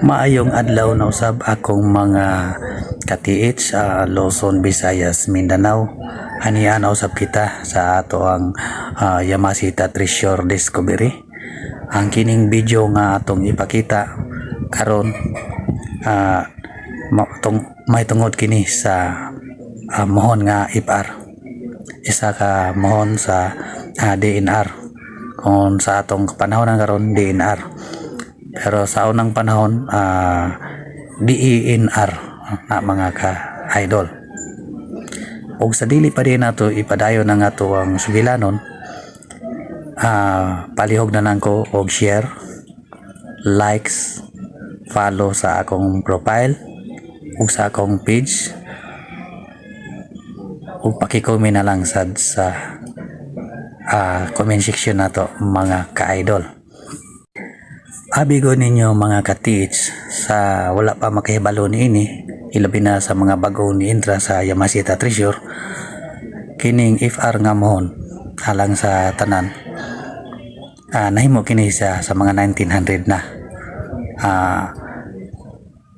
Maayong adlaw na usab akong mga katiit sa Luzon, Visayas, Mindanao. Aniya na usab kita sa ato ang Yamashita Treasure Discovery. Ang kining video nga atong ipakita karon may tungod kini sa mohon nga IPR. Isa ka mohon sa DNR. Kung sa atong panahon karon DNR. Pero sa unang panahon, DENR na mga ka-idol. O sa dili pa rin nato ipadayon na nga to ang sugilanon, palihog na lang ko og share, likes, follow sa akong profile ug sa akong page ug pakicomment na lang sa comment section nato mga ka-idol. Abigo ninyo mga ka-teach sa wala pa makahibalo ni ini, ilabi na sa mga bago ni intra sa Yamashita Treasure, kining IPR nga mohon alang sa tanan. Nahimo kini sa mga 1900 na.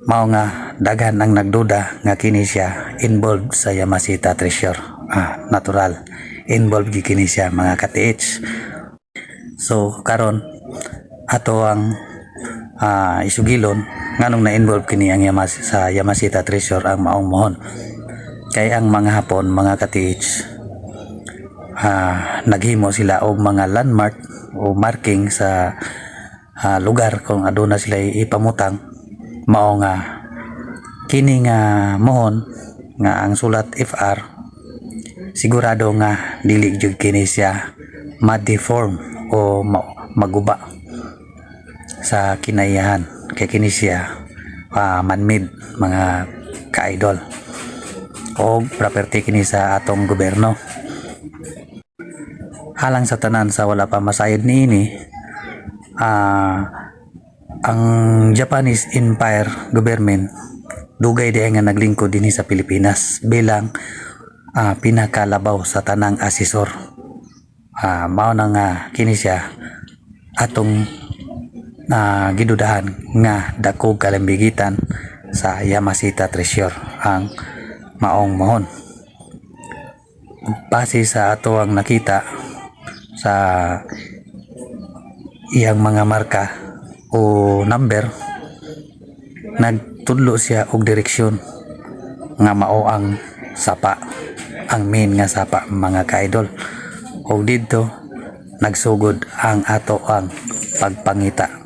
Mao nga daghan ang nagduda nga kini siya involved sa Yamashita Treasure. Natural involved kini siya mga ka-teach. So karon ato ang isugilon nganong na-involve kini ang sa Yamashita Treasure ang maong mohon. Kay ang mga Hapon, mga ka-teach, naghimo sila og mga landmark o marking sa lugar kung aduna sila ipamutang. Mao nga kini nga mohon nga ang sulat IPR, sigurado nga dili jud kini siya ma-deform o maguba sa kinayahan, kay kini siya man-made mga ka-idol o property kini sa atong gobyerno. Alang sa tanan sa wala pa masayod niini, ang Japanese Empire government dugay diay nga naglingkod dinhi sa Pilipinas bilang pinakalabaw sa tanang asesor. Mao na nga kini siya atong gidudahan nga dako kalambigitan sa Yamashita Treasure ang maong mohon. Base sa ato ang nakita sa iyang mga marka o number, nagtudlo siya og direksyon nga mao ang sapa, ang main nga sapa mga ka-idol. Og didto nagsugod ang ato ang pagpangita